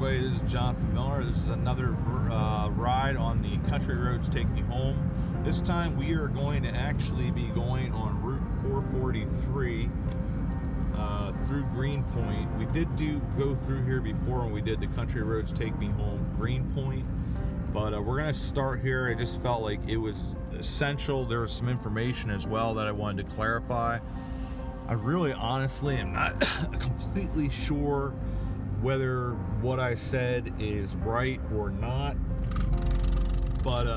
everybody, this is Jonathan Miller. This is another ride on the Country Roads Take Me Home. This time we are going to actually be going on Route 443 through Greenpoint. We did go through here before when we did the Country Roads Take Me Home Greenpoint, but we're going to start here. I just felt like it was essential. There was some information as well that I wanted to clarify. I really honestly am not completely sure whether what I said is right or not, but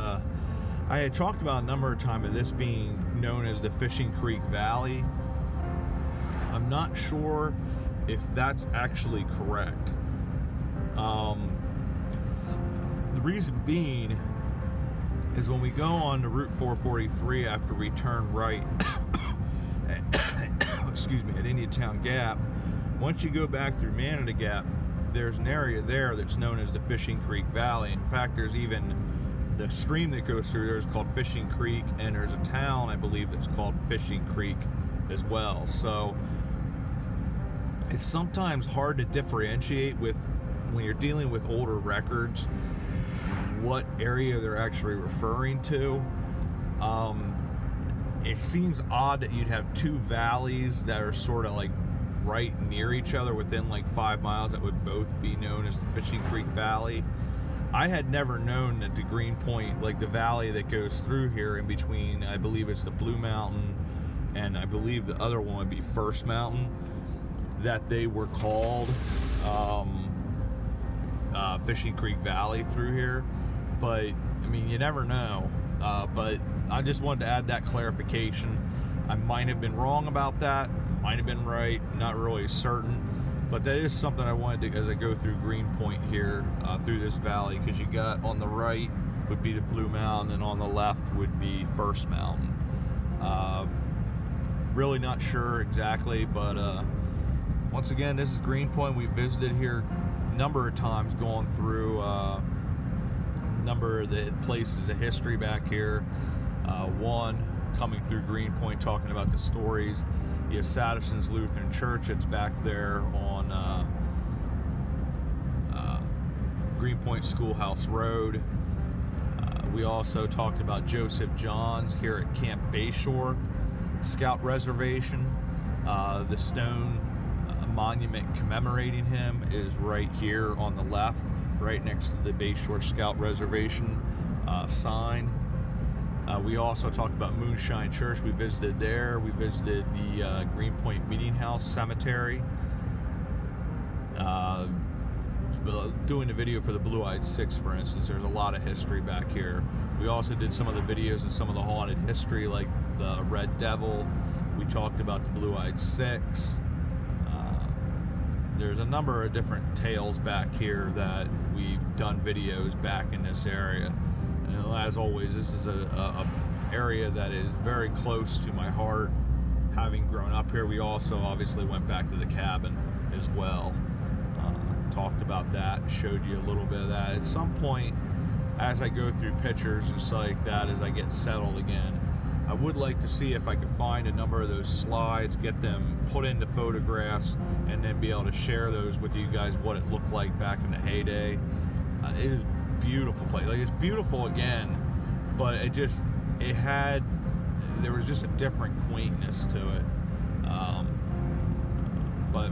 I had talked about a number of times of this being known as the Fishing Creek Valley. I'm not sure if that's actually correct. The reason being is when we go on to Route 443 after we turn right excuse me, at Indiantown Gap, once you go back through Annville Gap, there's an area there that's known as the Fishing Creek Valley. In fact, there's even the stream that goes through there is called Fishing Creek, and there's a town, I believe, that's called Fishing Creek as well. So it's sometimes hard to differentiate with when you're dealing with older records what area they're actually referring to. It seems odd that you'd have two valleys that are sort of like right near each other within like 5 miles that would both be known as the Fishing Creek Valley. I had never known that the Greenpoint, like the valley that goes through here in between, I believe it's the Blue Mountain and I believe the other one would be First Mountain, that they were called Fishing Creek Valley through here. But I mean, you never know. But I just wanted to add that clarification. I might have been wrong about that, might have been right, not really certain, but that is something I wanted to, as I go through Greenpoint here, through this valley, because you got on the right would be the Blue Mountain and on the left would be First Mountain. Really not sure exactly, but once again, this is Greenpoint. We visited here a number of times going through number of the places of history back here. One, coming through Greenpoint, talking about the stories. You have Sadison's Lutheran Church. It's back there on Greenpoint Schoolhouse Road. We also talked about Joseph Johns here at Camp Bayshore Scout Reservation. The stone monument commemorating him is right here on the left, right next to the Bayshore Scout Reservation sign. We also talked about Moonshine Church. We visited there. We visited the Greenpoint Meeting House Cemetery. Doing the video for the Blue-Eyed Six, for instance, there's a lot of history back here. We also did some of the videos of some of the haunted history, like the Red Devil. We talked about the Blue-Eyed Six. There's a number of different tales back here that we've done videos back in this area. And as always, this is a area that is very close to my heart, having grown up here. We also obviously went back to the cabin as well. Talked about that, showed you a little bit of that. At some point, as I go through pictures and stuff like that, as I get settled again, I would like to see if I could find a number of those slides, get them put into photographs, and then be able to share those with you guys, what it looked like back in the heyday. It is a beautiful place. Like, it's beautiful again, but there was just a different quaintness to it. But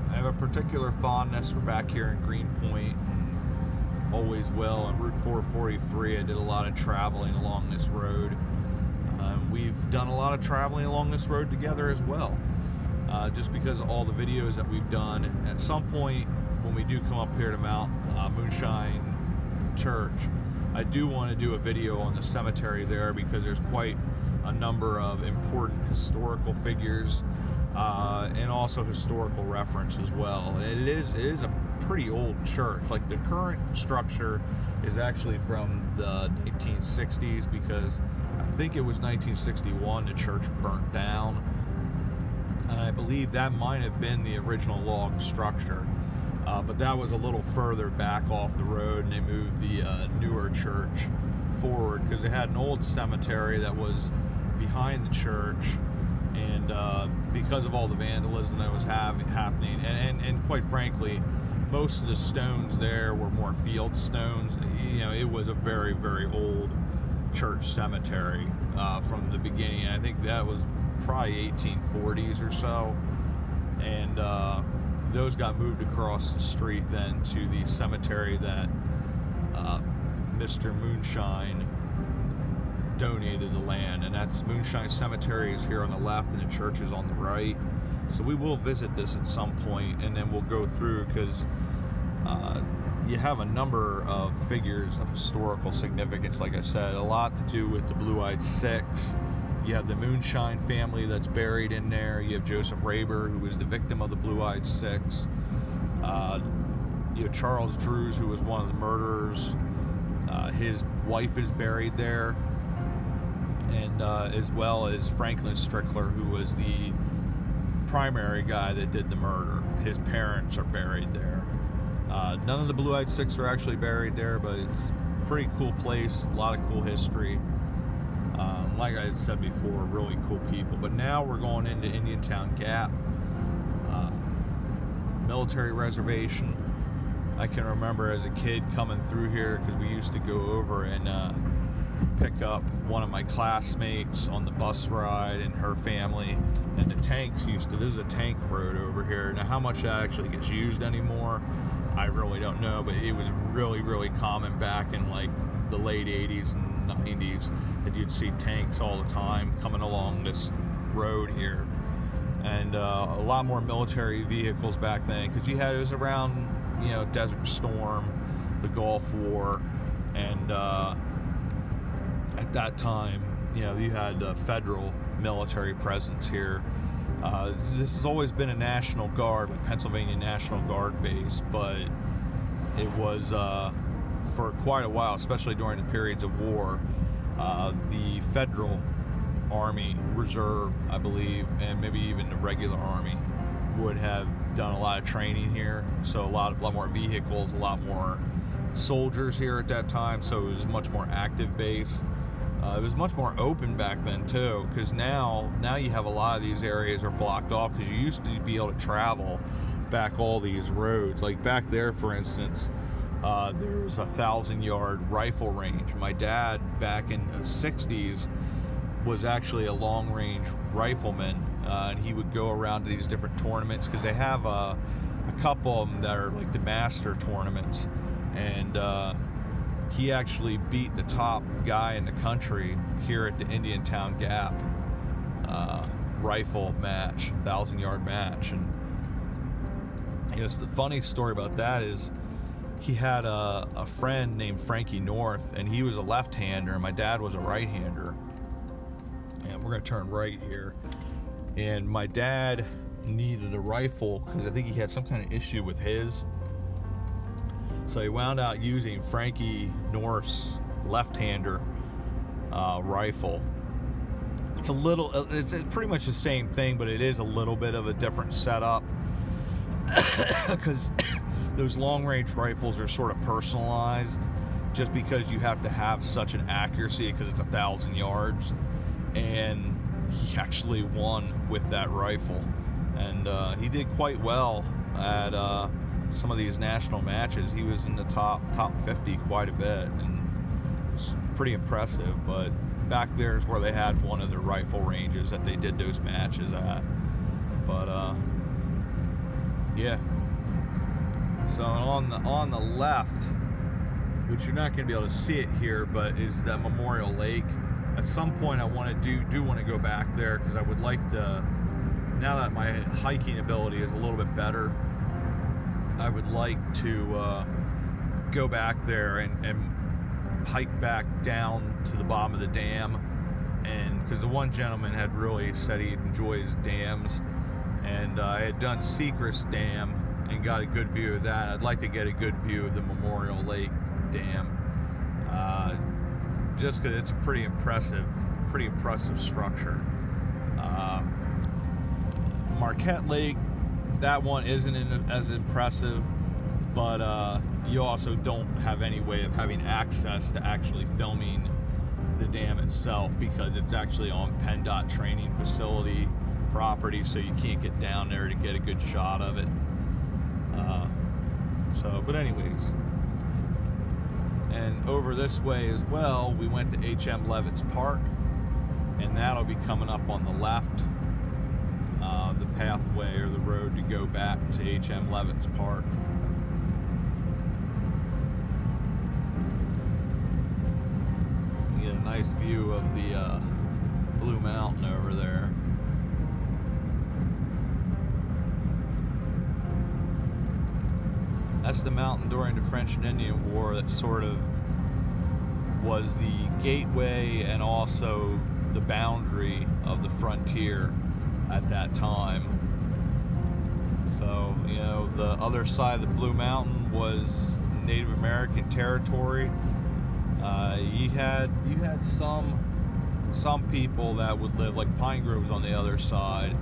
I have a particular fondness for back here in Greenpoint, and always will. On Route 443, I did a lot of traveling along this road. We've done a lot of traveling along this road together as well, just because of all the videos that we've done. At some point, when we do come up here to Mount Moonshine Church, I do want to do a video on the cemetery there, because there's quite a number of important historical figures and also historical reference as well. And it is a pretty old church. Like, the current structure is actually from the 1960s, because I think it was 1961 the church burnt down, and I believe that might have been the original log structure, but that was a little further back off the road, and they moved the newer church forward, because they had an old cemetery that was behind the church, and because of all the vandalism that was happening, and quite frankly, most of the stones there were more field stones. You know, it was a very, very old church cemetery from the beginning. I think that was probably 1840s or so, and those got moved across the street then to the cemetery that Mr. Moonshine donated the land, and that's Moonshine Cemetery is here on the left and the church is on the right. So we will visit this at some point, and then we'll go through, because you have a number of figures of historical significance. Like I said, a lot to do with the Blue-Eyed Six. You have the Moonshine family that's buried in there. You have Joseph Raber, who was the victim of the Blue-Eyed Six. You have Charles Drews, who was one of the murderers. His wife is buried there, and as well as Franklin Strickler, who was the primary guy that did the murder. His parents are buried there. None of the Blue-Eyed Six are actually buried there, but it's a pretty cool place, a lot of cool history. Like I had said before, really cool people. But now we're going into Indiantown Gap, military reservation. I can remember as a kid coming through here, because we used to go over and pick up one of my classmates on the bus ride and her family, and the tanks used to, this is a tank road over here. Now how much that actually gets used anymore, I really don't know, but it was really, really common back in like the late 80s and 90s that you'd see tanks all the time coming along this road here. And a lot more military vehicles back then, because it was around, you know, Desert Storm, the Gulf War, and at that time, you know, you had federal military presence here. This has always been a National Guard, like Pennsylvania National Guard base, but it was for quite a while, especially during the periods of war, the federal Army Reserve, I believe, and maybe even the regular Army would have done a lot of training here. So a lot more vehicles, a lot more soldiers here at that time. So it was a much more active base. It was much more open back then too, because now you have a lot of these areas are blocked off, because you used to be able to travel back all these roads. Like back there, for instance, there's a 1,000-yard rifle range. My dad back in the 60s was actually a long-range rifleman, and he would go around to these different tournaments, because they have a couple of them that are like the master tournaments, and he actually beat the top guy in the country here at the Indiantown Gap rifle match, 1,000-yard match. And yes, the funny story about that is he had a friend named Frankie North, and he was a left-hander, and my dad was a right-hander. And we're going to turn right here. And my dad needed a rifle because I think he had some kind of issue with his. So he wound out using Frankie North's left-hander rifle. It's pretty much the same thing, but it is a little bit of a different setup because those long-range rifles are sort of personalized, just because you have to have such an accuracy, because it's 1,000 yards. And he actually won with that rifle, and he did quite well at some of these national matches. He was in the top 50 quite a bit, and it's pretty impressive. But back there is where they had one of the rifle ranges that they did those matches at. But yeah. So on the left, which you're not going to be able to see it here, but is that Memorial Lake. At some point I want to do want to go back there, because I would like to, now that my hiking ability is a little bit better, I would like to go back there and hike back down to the bottom of the dam. And because the one gentleman had really said he enjoys dams, and I had done Sechrest Dam and got a good view of that. I'd like to get a good view of the Memorial Lake Dam, just because it's a pretty impressive structure. Marquette Lake, that one isn't as impressive, but you also don't have any way of having access to actually filming the dam itself, because it's actually on PennDOT training facility property, so you can't get down there to get a good shot of it. So, but anyways, and over this way as well, we went to H.M. Levitt's Park, and that'll be coming up on the left, the pathway or the road to go back to H.M. Levitt's Park. You get a nice view of the Blue Mountain over there. That's the mountain during the French and Indian War that sort of was the gateway and also the boundary of the frontier at that time. So, you know, the other side of the Blue Mountain was Native American territory. You had some people that would live, like Pine Grove's on the other side.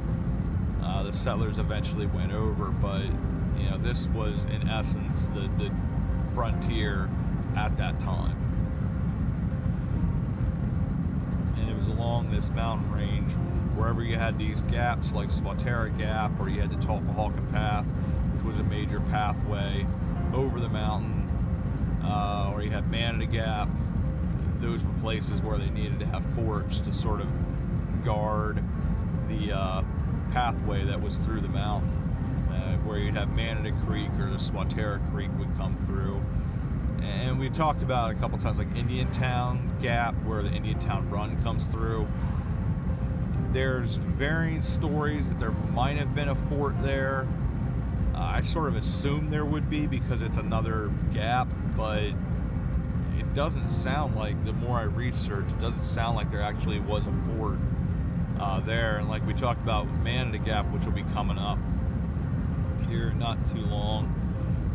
The settlers eventually went over, but you know, this was in essence the frontier at that time. And it was along this mountain range, wherever you had these gaps like Swatara Gap, or you had the Tulpahawken Path, which was a major pathway over the mountain, or you had Manada Gap. Those were places where they needed to have forts to sort of guard the pathway that was through the mountain, where you'd have Manada Creek or the Swatara Creek would come through. And we talked about a couple times like Indiantown Gap, where the Indiantown Run comes through. There's varying stories that there might have been a fort there. I sort of assumed there would be because it's another gap, but it doesn't sound like, the more I research, it doesn't sound like there actually was a fort there. And like we talked about Manada Gap, which will be coming up here not too long,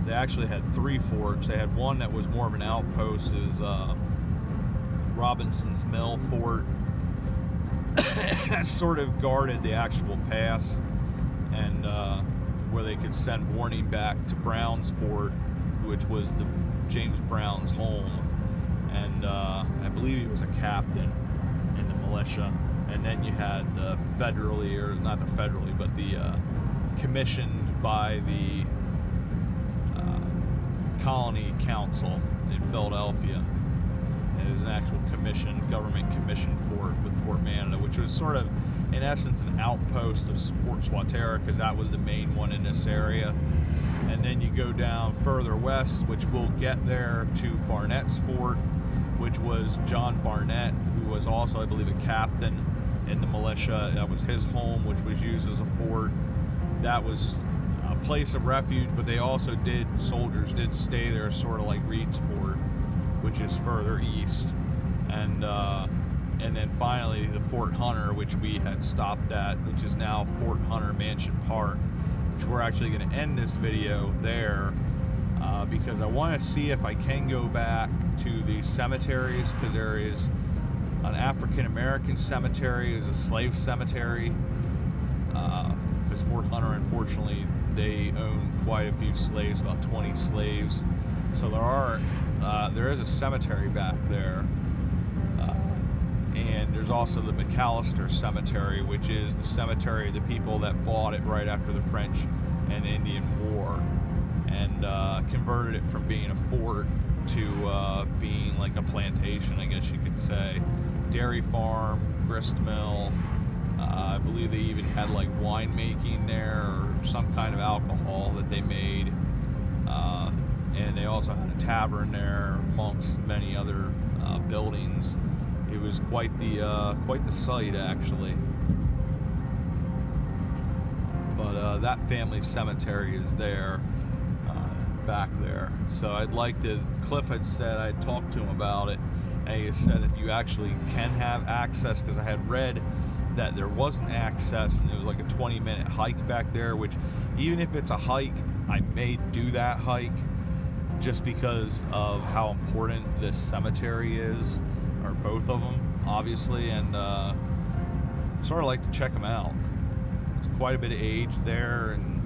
they actually had 3 forts. They had one that was more of an outpost, is Robinson's Mill Fort. That sort of guarded the actual pass, and where they could send warning back to Brown's Fort, which was the James Brown's home. And I believe he was a captain in the militia. And then you had the federally, or not the federally, but the commissioned by the Colony Council in Philadelphia. And it was an actual government commissioned fort with Fort Manada, which was sort of, in essence, an outpost of Fort Swatara, because that was the main one in this area. And then you go down further west, which we'll get there, to Barnett's Fort, which was John Barnett, who was also, I believe, a captain in the militia. That was his home, which was used as a fort. That was a place of refuge, but they also soldiers did stay there, sort of like Reed's Fort, which is further east. And then finally the Fort Hunter, which we had stopped at, which is now Fort Hunter Mansion Park, which we're actually going to end this video there, because I want to see if I can go back to the cemeteries, because there is an African American cemetery, is a slave cemetery, because Fort Hunter, unfortunately, they own quite a few slaves, about 20 slaves. So there is a cemetery back there, and there's also the McAllister Cemetery, which is the cemetery of the people that bought it right after the French and Indian War, and converted it from being a fort to being like a plantation, I guess you could say. Dairy farm, grist mill. I believe they even had like winemaking there, or some kind of alcohol that they made. And they also had a tavern there, amongst many other buildings. It was quite the sight, actually. But that family cemetery is there, back there. So I'd like to, Cliff had said, I had talked to him about it, and he said if you actually can have access, because I had read that there wasn't access, and it was like a 20-minute hike back there, which even if it's a hike, I may do that hike, just because of how important this cemetery is, or both of them, obviously, and sort of like to check them out. There's quite a bit of age there, and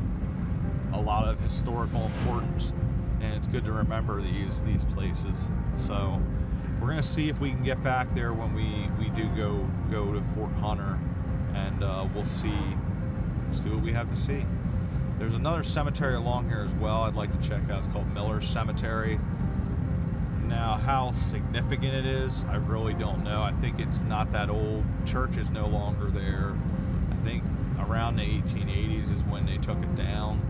a lot of historical importance, and it's good to remember these places. So we're gonna see if we can get back there when we do go to Fort Hunter, and we'll see what we have to see. There's another cemetery along here as well I'd like to check out. It's called Miller's Cemetery. Now, how significant it is, I really don't know. I think it's not that old. Church is no longer there. I think around the 1880s is when they took it down.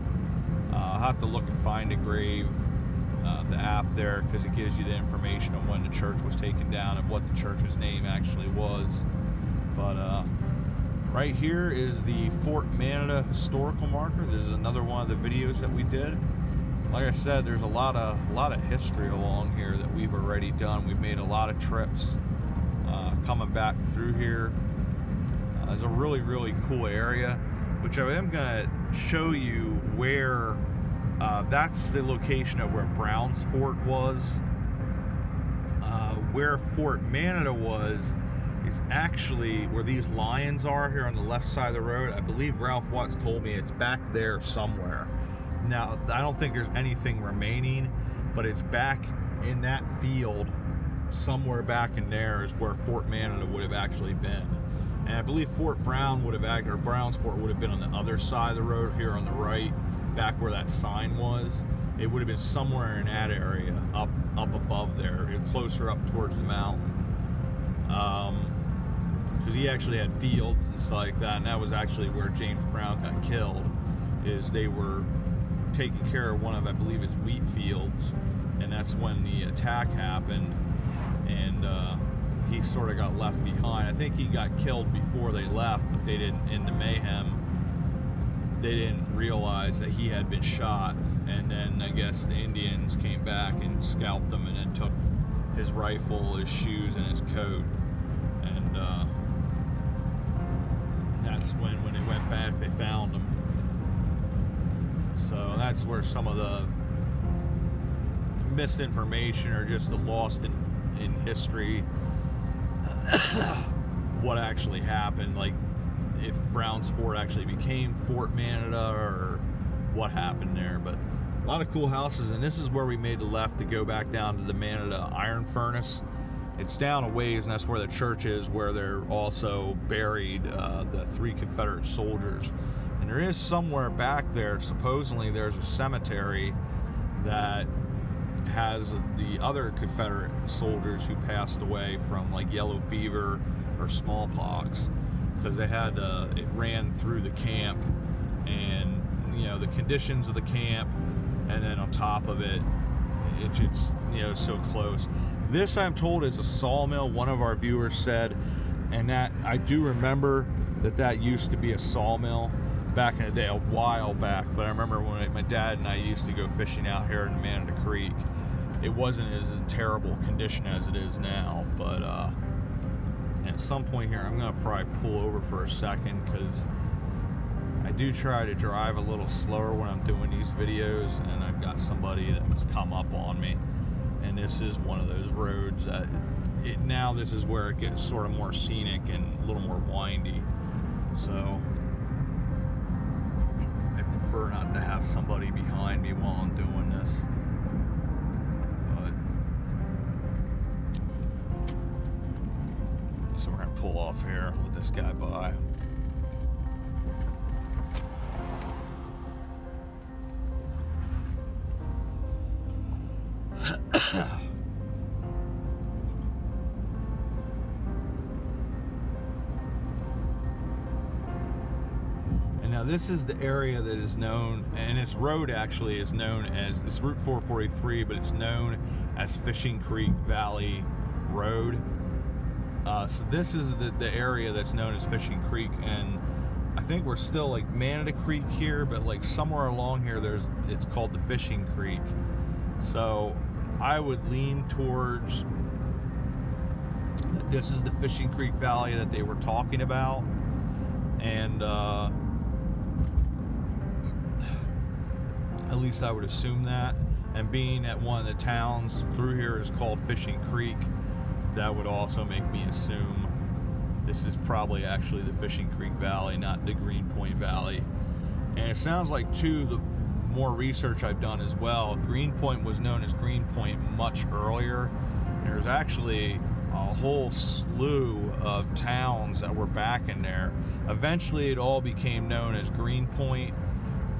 I'll have to look and find a grave, the app there, because it gives you the information on when the church was taken down and what the church's name actually was. But right here is the Fort Manada historical marker. This is another one of the videos that we did. Like I said, there's a lot of history along here that we've already done. We've made a lot of trips coming back through here. It's a really, really cool area, which I am going to show you where that's the location of where Brown's Fort was. Where Fort Manada was is actually where these lions are here on the left side of the road. I believe Ralph Watts told me it's back there somewhere. Now, I don't think there's anything remaining, but it's back in that field, somewhere back in there is where Fort Manada would have actually been. And I believe Fort Brown would have, or Brown's Fort would have been on the other side of the road here on the right, back where that sign was. It would have been somewhere in that area, up above there, closer up towards the mountain. Because he actually had fields and stuff like that, and that was actually where James Brown got killed, is they were taking care of one of, I believe it's wheat fields, and that's when the attack happened, and he sort of got left behind. I think he got killed before they left, but they didn't, in the mayhem, they didn't realize that he had been shot, and then I guess the Indians came back and scalped him and then took his rifle, his shoes, and his coat, and that's when they went back, they found him. So that's where some of the misinformation or just the lost in history, what actually happened, like if Brown's Fort actually became Fort Manada or what happened there. But a lot of cool houses, and this is where we made the left to go back down to the Manada Iron Furnace. It's down a ways, and that's where the church is, where they're also buried the 3 Confederate soldiers. And there is somewhere back there, supposedly there's a cemetery that has the other Confederate soldiers who passed away from like yellow fever or smallpox, because they had it ran through the camp, and you know the conditions of the camp, and then on top of it, it just, you know, so close. This, I'm told, is a sawmill, one of our viewers said, and that I do remember that used to be a sawmill back in the day, a while back. But I remember when my dad and I used to go fishing out here in Manada Creek, it wasn't as in terrible condition as it is now. But at some point here, I'm gonna probably pull over for a second, because I do try to drive a little slower when I'm doing these videos, and I've got somebody that's come up on me, and this is one of those roads that now this is where it gets sort of more scenic and a little more windy. So I prefer not to have somebody behind me while I'm doing this. But so we're gonna pull off here, let this guy by. Now this is the area that is known, and this road actually is known as, it's Route 443, but it's known as Fishing Creek Valley Road. So this is the area that's known as Fishing Creek, and I think we're still like Manada Creek here, but like somewhere along here it's called the Fishing Creek. So I would lean towards that this is the Fishing Creek Valley that they were talking about, and at least I would assume that. And being that one of the towns through here is called Fishing Creek, that would also make me assume this is probably actually the Fishing Creek Valley, not the Greenpoint Valley. And it sounds like, too, the more research I've done as well, Greenpoint was known as Greenpoint much earlier. There's actually a whole slew of towns that were back in there. Eventually it all became known as Greenpoint,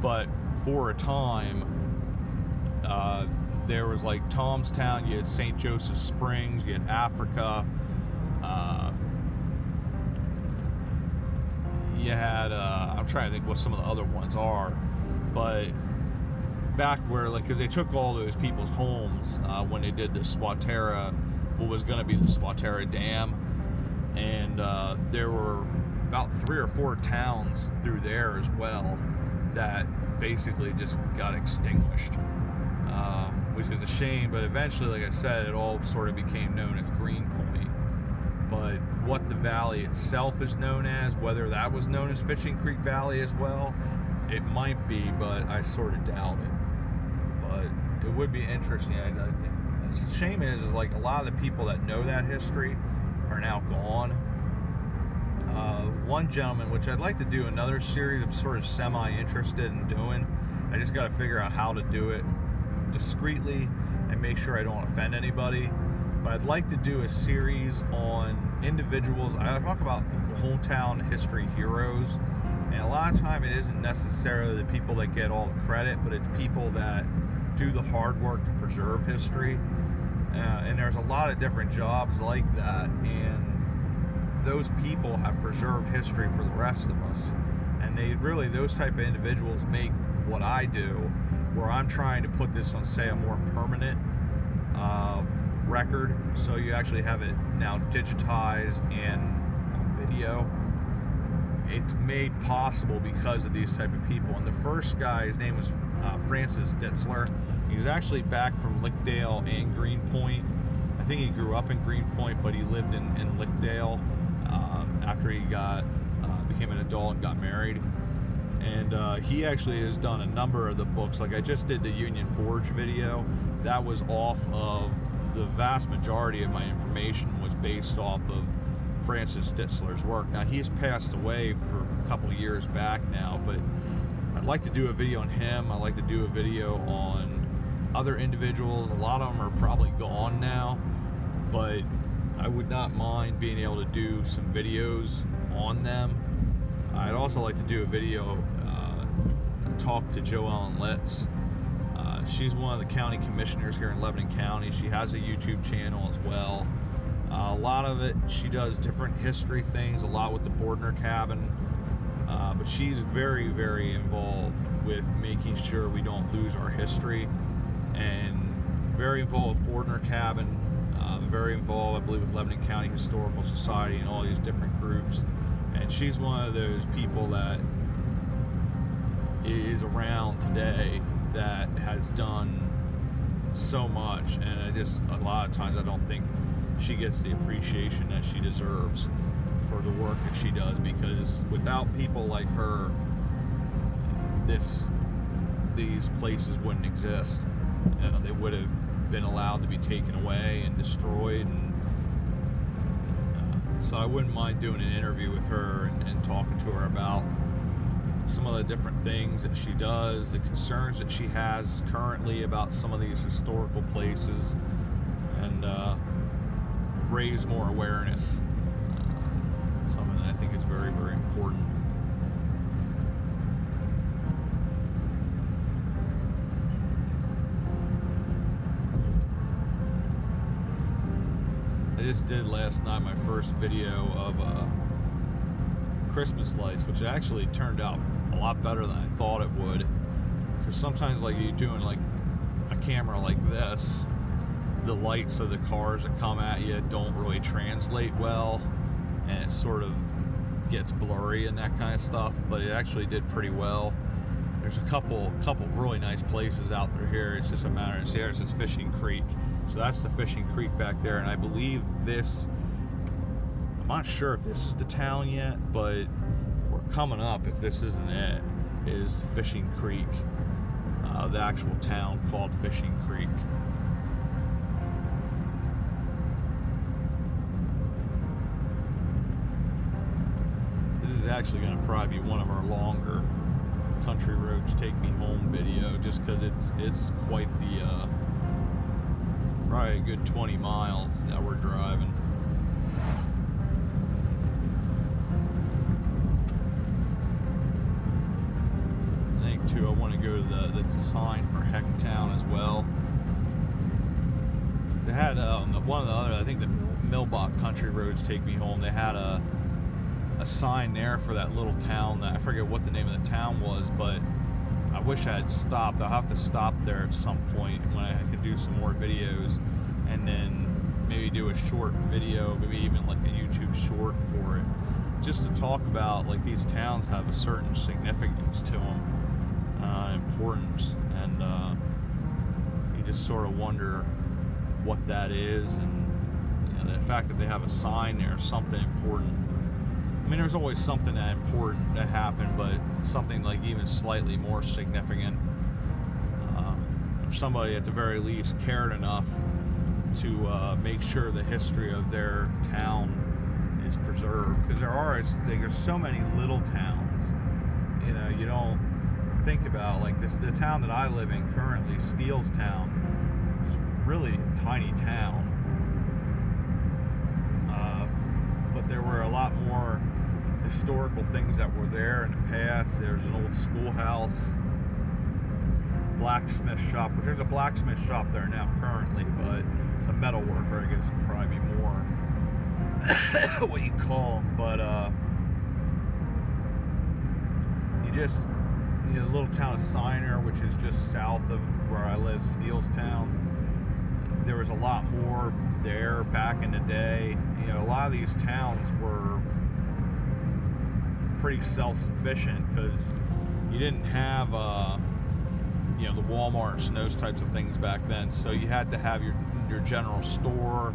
but for a time, there was like Tomstown, you had St. Joseph Springs, you had Africa, you had, I'm trying to think what some of the other ones are, but back where, like, because they took all those people's homes when they did the Swatara, what was going to be the Swatara Dam, and there were about 3 or 4 towns through there as well that basically just got extinguished, which is a shame, but eventually, like I said, it all sort of became known as Greenpoint. But what the valley itself is known as, whether that was known as Fishing Creek Valley as well, it might be, but I sort of doubt it. But it would be interesting. The shame is like a lot of the people that know that history are now gone. One gentleman, which I'd like to do another series, I'm sort of semi-interested in doing. I just got to figure out how to do it discreetly and make sure I don't offend anybody. But I'd like to do a series on individuals. I talk about hometown history heroes, and a lot of time it isn't necessarily the people that get all the credit, but it's people that do the hard work to preserve history. And there's a lot of different jobs like that, and those people have preserved history for the rest of us. And they really, those type of individuals make what I do, where I'm trying to put this on, say, a more permanent record, so you actually have it now digitized and on video. It's made possible because of these type of people. And the first guy, his name was Francis Ditzler. He was actually back from Lickdale and Greenpoint. I think he grew up in Greenpoint, but he lived in Lickdale after he became an adult and got married. And he actually has done a number of the books. Like I just did the Union Forge video. That was off of, the vast majority of my information was based off of Francis Ditzler's work. Now he's passed away for a couple years back now, but I'd like to do a video on him. I'd like to do a video on other individuals. A lot of them are probably gone now, but I would not mind being able to do some videos on them. I'd also like to do a video, talk to Joellen Litz. She's one of the county commissioners here in Lebanon County. She has a YouTube channel as well. A lot of it, she does different history things, a lot with the Bordner cabin. But she's very, very involved with making sure we don't lose our history, and very involved with Bordner cabin, very involved, I believe, with Lebanon County Historical Society and all these different groups. And she's one of those people that is around today that has done so much, and a lot of times I don't think she gets the appreciation that she deserves for the work that she does, because without people like her, these places wouldn't exist. They would have been allowed to be taken away and destroyed, and so I wouldn't mind doing an interview with her and talking to her about some of the different things that she does, the concerns that she has currently about some of these historical places, and raise more awareness. Something that I think is very, very important. I just did last night my first video of Christmas lights, which actually turned out a lot better than I thought it would. Because sometimes, like, you're doing like a camera like this, the lights of the cars that come at you don't really translate well, and it sort of gets blurry and that kind of stuff. But it actually did pretty well. There's a couple really nice places out there here. It's just a matter of, there's this Fishing Creek. So that's the Fishing Creek back there, and I believe this, I'm not sure if this is the town yet, but we're coming up, if this isn't it, is Fishing Creek, the actual town called Fishing Creek. This is actually going to probably be one of our longer Country Roads Take Me Home video, just because it's quite the probably a good 20 miles that we're driving. I think to, I want to go to the sign for Hecktown as well. They had one of the other, I think the Millbach Country Roads Take Me Home, they had a sign there for that little town that I forget what the name of the town was, but I wish I had stopped. I'll have to stop there at some point when I could do some more videos, and then maybe do a short video, maybe even like a YouTube short for it, just to talk about like these towns have a certain significance to them, importance, and you just sort of wonder what that is, and you know, the fact that they have a sign there is something important. I mean, there's always something that important that happened, but something like even slightly more significant. Somebody at the very least cared enough to make sure the history of their town is preserved, because there's so many little towns. You know, you don't think about like this. The town that I live in currently, Steelstown, is really a tiny town, but there were a lot more historical things that were there in the past. There's an old schoolhouse, blacksmith shop, which there's a blacksmith shop there now currently, but it's a metal worker, I guess would probably be more what you call them. But the little town of Signer, which is just south of where I live, Steelstown, there was a lot more there back in the day. You know, a lot of these towns were pretty self-sufficient because you didn't have you know, the Walmarts and those types of things back then, so you had to have your general store,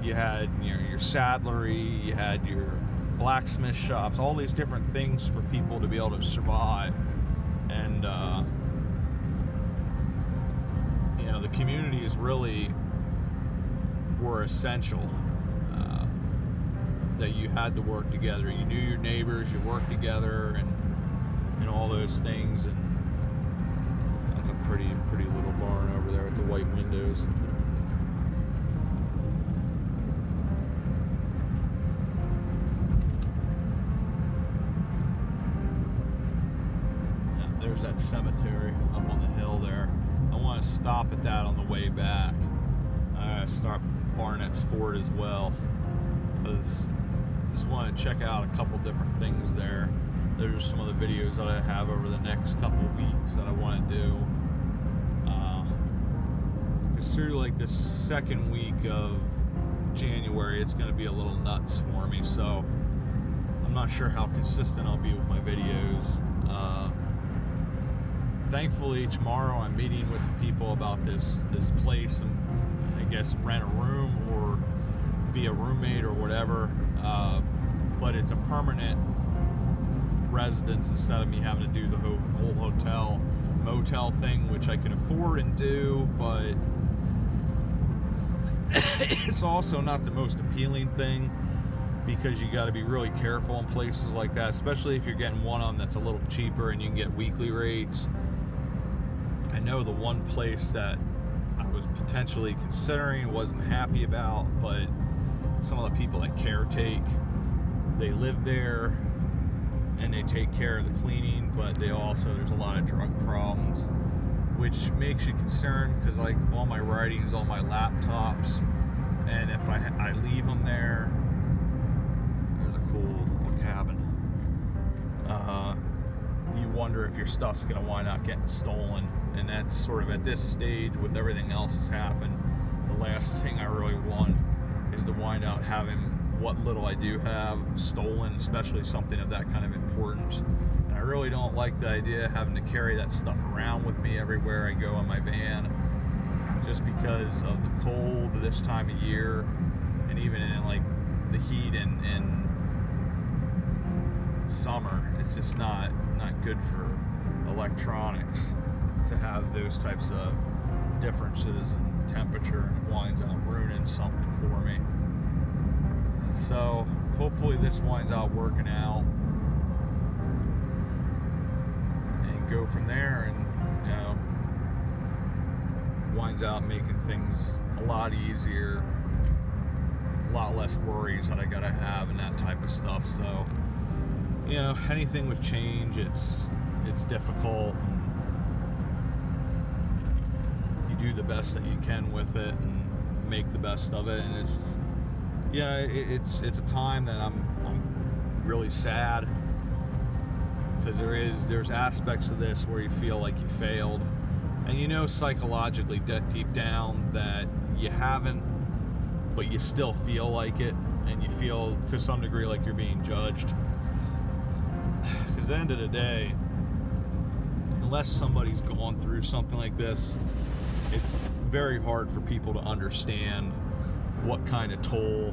you had your saddlery, you had your blacksmith shops, all these different things for people to be able to survive. And you know, the communities really were essential, that you had to work together. You knew your neighbors, you worked together, and all those things. And that's a pretty little barn over there with the white windows. Yeah, there's that cemetery up on the hill there. I want to stop at that on the way back. I start Barnett's Ford as well, because I just want to check out a couple different things there. There's some of the videos that I have over the next couple weeks that I want to do. Because through like the second week of January, it's going to be a little nuts for me, so I'm not sure how consistent I'll be with my videos. Thankfully, tomorrow I'm meeting with the people about this place, and I guess rent a room or be a roommate or whatever, but it's a permanent residence instead of me having to do the whole hotel motel thing, which I can afford and do, but it's also not the most appealing thing, because you got to be really careful in places like that, especially if you're getting one of them that's a little cheaper and you can get weekly rates. I know the one place that I was potentially considering, wasn't happy about, but some of the people that caretake, they live there and they take care of the cleaning, but they also, there's a lot of drug problems, which makes you concerned, because like all my writings, all my laptops, and if I leave them there, there's a cool little cabin, you wonder if your stuff's gonna wind up getting stolen. And that's sort of, at this stage with everything else that's happened, the last thing I really want is to wind up having what little I do have stolen, especially something of that kind of importance. And I really don't like the idea of having to carry that stuff around with me everywhere I go in my van, just because of the cold this time of year, and even in like the heat and summer. It's just not good for electronics to have those types of differences in temperature, and it winds up ruining something for me. So hopefully this winds out working out, and go from there, and you know, winds out making things a lot easier, a lot less worries that I gotta have and that type of stuff. So you know, anything with change, it's difficult. do the best that you can with it and make the best of it. And it's, you know, it's a time that I'm really sad, because there's aspects of this where you feel like you failed, and you know psychologically deep down that you haven't, but you still feel like it, and you feel to some degree like you're being judged. Because at the end of the day, unless somebody's gone through something like this, it's very hard for people to understand what kind of toll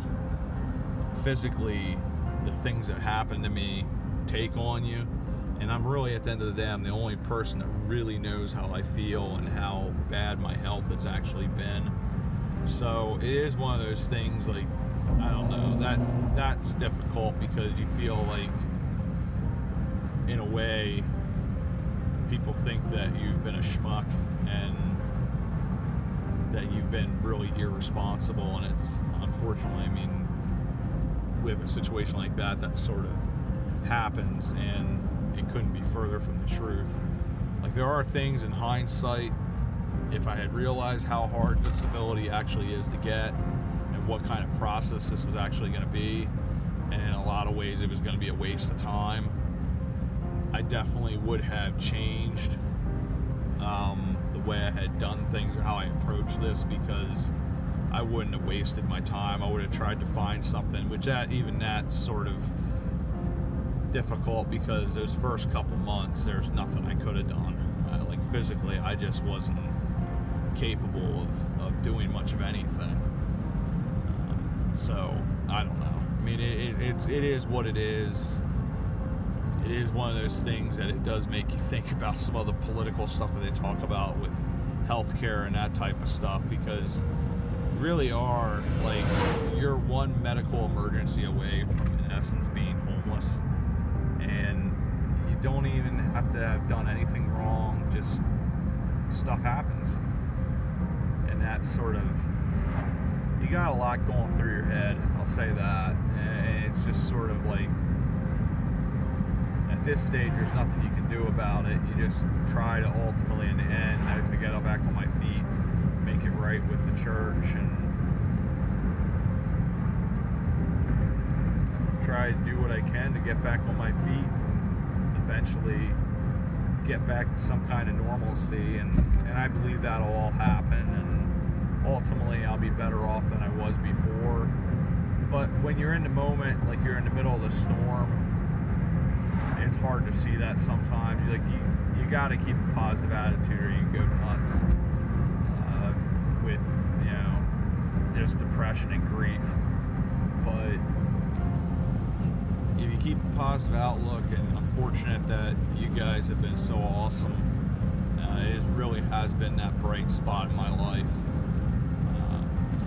physically the things that happen to me take on you. And I'm really, at the end of the day, I'm the only person that really knows how I feel and how bad my health has actually been. So it is one of those things, like, I don't know, that's difficult, because you feel like, in a way, people think that you've been a schmuck and that you've been really irresponsible. And it's, unfortunately, I mean, with a situation like that, that sort of happens, and it couldn't be further from the truth. Like, there are things in hindsight, if I had realized how hard disability actually is to get and what kind of process this was actually going to be, and in a lot of ways it was going to be a waste of time, I definitely would have changed the way I had done things, or how I approached this, because I wouldn't have wasted my time. I would have tried to find something, which even that's sort of difficult, because those first couple months, there's nothing I could have done. Like, physically, I just wasn't capable of doing much of anything. So, I don't know. I mean, it is what it is. It is one of those things that it does make you think about some of the political stuff that they talk about with healthcare and that type of stuff, because you really are, like, you're one medical emergency away from, in essence, being homeless. And you don't even have to have done anything wrong, just stuff happens. And that's sort of, you got a lot going through your head, I'll say that. And it's just sort of like, at this stage, there's nothing you can do about it. You just try to ultimately, in the end, as I get back on my feet, make it right with the church, and try to do what I can to get back on my feet, and eventually get back to some kind of normalcy, and I believe that'll all happen, and ultimately I'll be better off than I was before. But when you're in the moment, like you're in the middle of the storm, it's hard to see that sometimes. Like, you got to keep a positive attitude, or you go nuts with, you know, just depression and grief. But if you keep a positive outlook, and I'm fortunate that you guys have been so awesome. It really has been that bright spot in my life.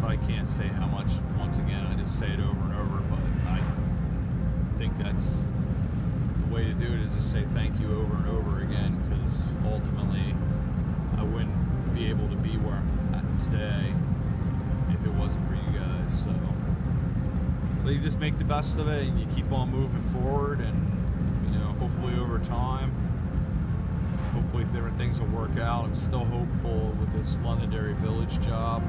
So I can't say how much. Once again, I just say it over and over, but I think that's the way to do it, is to say thank you over and over again, because ultimately I wouldn't be able to be where I'm at today if it wasn't for you guys. So you just make the best of it, and you keep on moving forward, and, you know, hopefully over time, hopefully different things will work out. I'm still hopeful with this Londonderry Village job.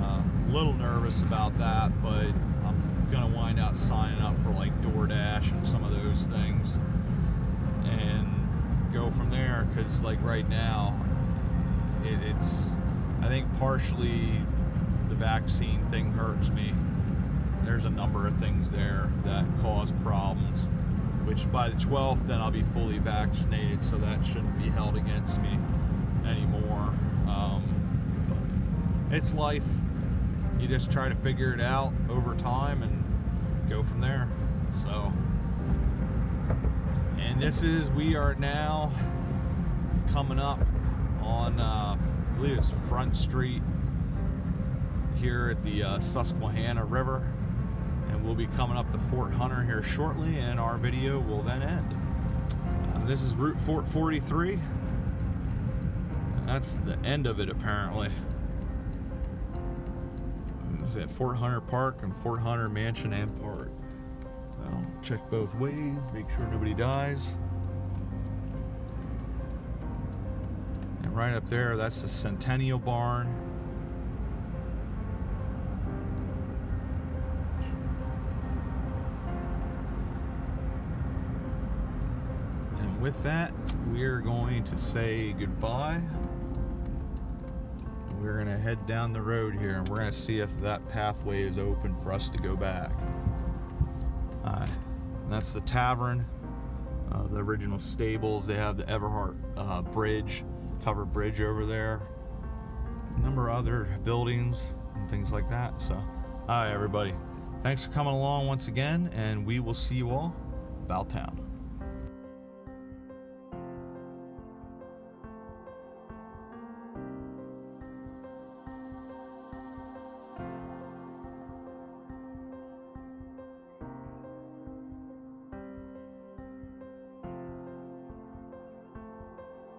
A little nervous about that, but I'm gonna wind up signing up for like DoorDash and some of those things, and go from there. Because like right now, it's, I think partially the vaccine thing hurts me. There's a number of things there that cause problems, which by the 12th, then I'll be fully vaccinated, so that shouldn't be held against me anymore. But it's life. You just try to figure it out over time and go from there. So, and we are now coming up on, I believe it's Front Street here at the Susquehanna River, and we'll be coming up to Fort Hunter here shortly, and our video will then end. This is Route 43, and that's the end of it apparently. It's at Fort Hunter Park and Fort Hunter Mansion and Park. Well, check both ways, make sure nobody dies. And right up there, that's the Centennial Barn. And with that, we're going to say goodbye. We're going to head down the road here, and we're going to see if that pathway is open for us to go back. That's the tavern, the original stables. They have the Everhart bridge, covered bridge over there. A number of other buildings and things like that. So, hi everybody. Thanks for coming along once again, and we will see you all about town.